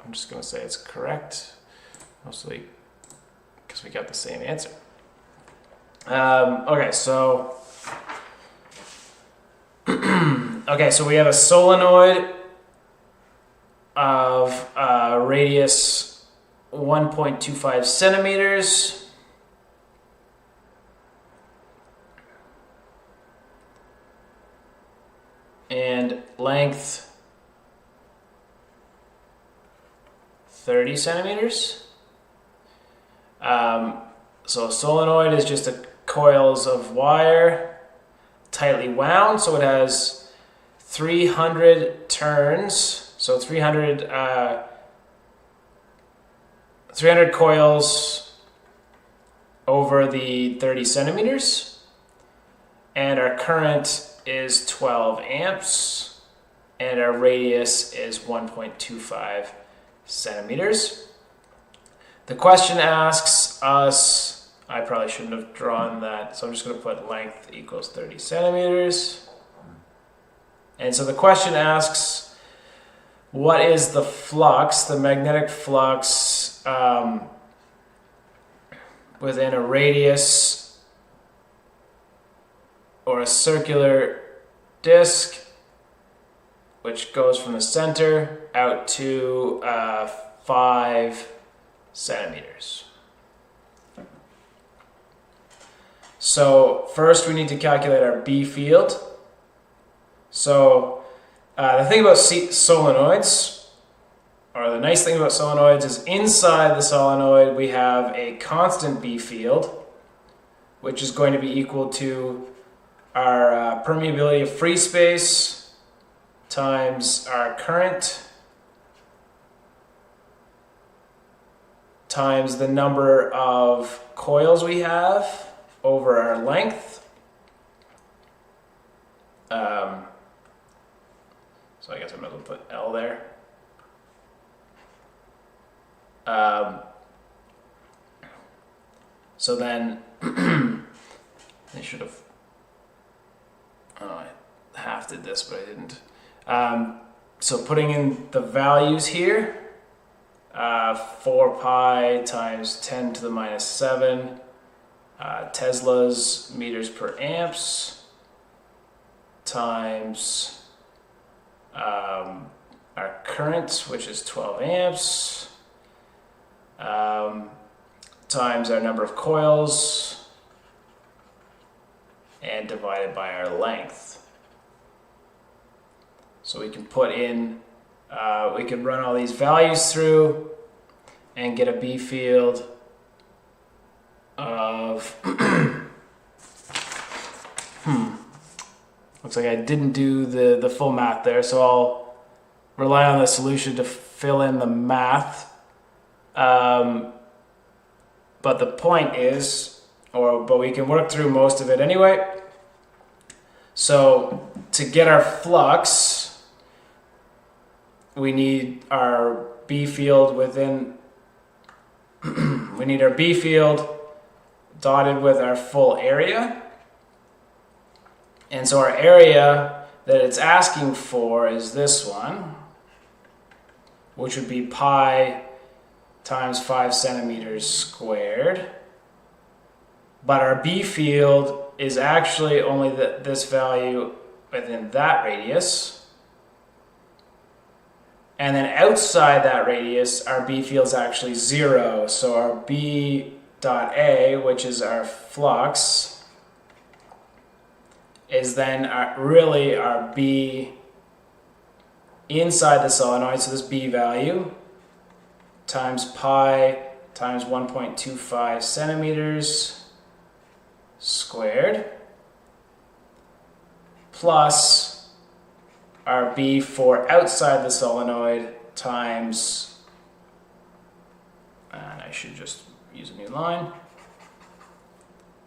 I'm just going to say it's correct, mostly because we got the same answer. Okay, so so we have a solenoid of radius 1.25 centimeters. And length 30 centimeters. So a solenoid is just coils of wire tightly wound, so it has 300 turns, so 300 coils over the 30 centimeters, and our current is 12 amps, and our radius is 1.25 centimeters. The question asks us, I probably shouldn't have drawn that, so I'm just going to put length equals 30 centimeters. And so the question asks, what is the flux, the magnetic flux, within a radius or a circular disc, which goes from the center out to 5 centimeters. So first we need to calculate our B field. So the thing about solenoids, or the nice thing about solenoids, is inside the solenoid we have a constant B field, which is going to be equal to our permeability of free space times our current times the number of coils we have over our length. So I guess I'm going to put L there. So then I should have, I half did this, but I didn't. So putting in the values here, 4 pi times 10 to the minus 7 Teslas meters per amps times our current, which is 12 amps, times our number of coils, and divided by our length. So we can put in, we can run all these values through and get a B field of, looks like I didn't do the full math there, so I'll rely on the solution to fill in the math. But the point is, but we can work through most of it anyway. So to get our flux, we need our B field within, we need our B field dotted with our full area. And so our area that it's asking for is this one, which would be pi times 5 centimeters squared. But our B field is actually only this value within that radius. And then outside that radius, our B field is actually 0. So our B dot A, which is our flux, is then really our B inside the solenoid, so this B value, times pi times 1.25 centimeters squared, plus our B for outside the solenoid times, and I should just use a new line,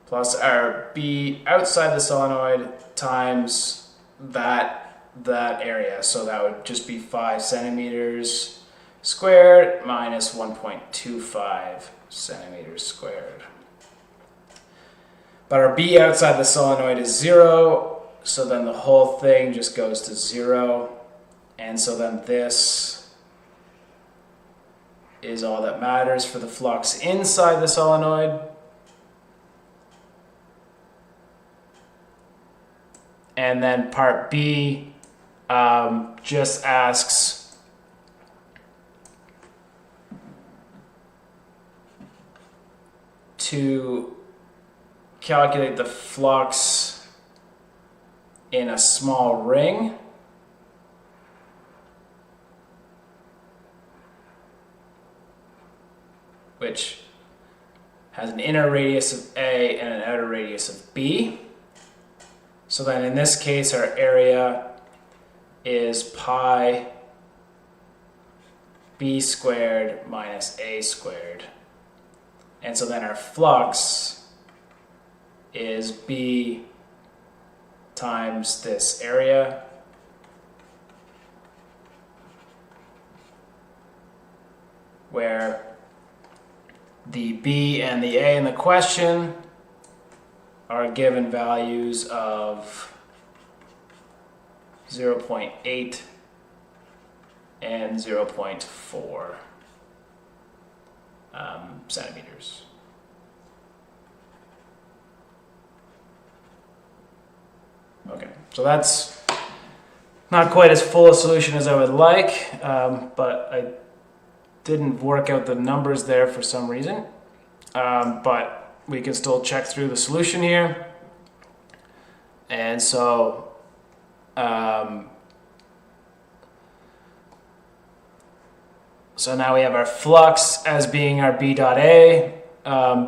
plus our B outside the solenoid times that area. So that would just be 5 centimeters squared minus 1.25 centimeters squared. But our B outside the solenoid is 0, so then the whole thing just goes to 0. And so then this is all that matters for the flux inside the solenoid. And then part B just asks to calculate the flux in a small ring. Which has an inner radius of A and an outer radius of B. So then in this case, our area is pi B squared minus A squared. And so then our flux is B times this area, where the B and the A in the question are given values of 0.8 and 0.4 centimeters. Okay, so that's not quite as full a solution as I would like, but I didn't work out the numbers there for some reason, but we can still check through the solution here. And so so now we have our flux as being our B dot A.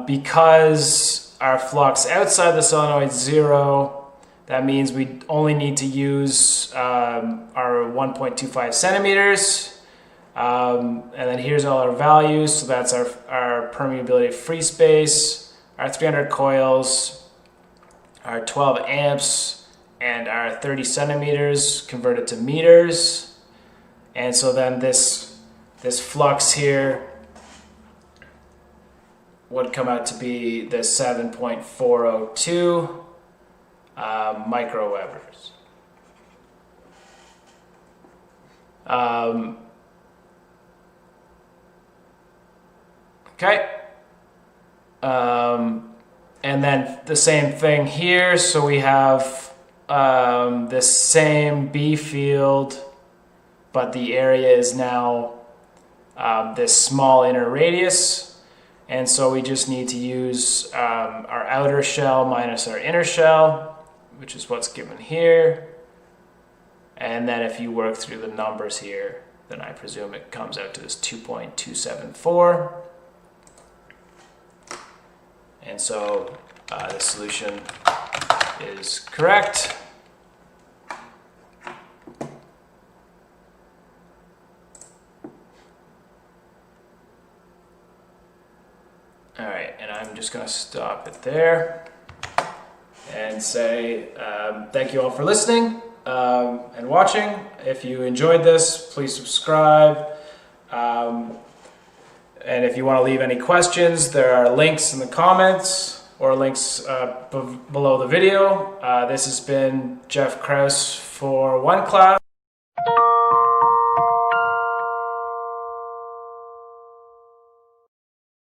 Because our flux outside the solenoid is 0, that means we only need to use our 1.25 centimeters. And then here's all our values. So that's our permeability of free space, our 300 coils, our 12 amps, and our 30 centimeters converted to meters. And so then this flux here would come out to be the 7.402 microwevers. Okay. And then the same thing here. So we have the same B field, but the area is now this small inner radius. And so we just need to use our outer shell minus our inner shell, which is what's given here. And then if you work through the numbers here, then I presume it comes out to this 2.274. And so the solution is correct. All right, and I'm just going to stop it there and say thank you all for listening and watching. If you enjoyed this, please subscribe. And if you want to leave any questions, there are links in the comments or links below the video. This has been Jeff Krause for OneClass.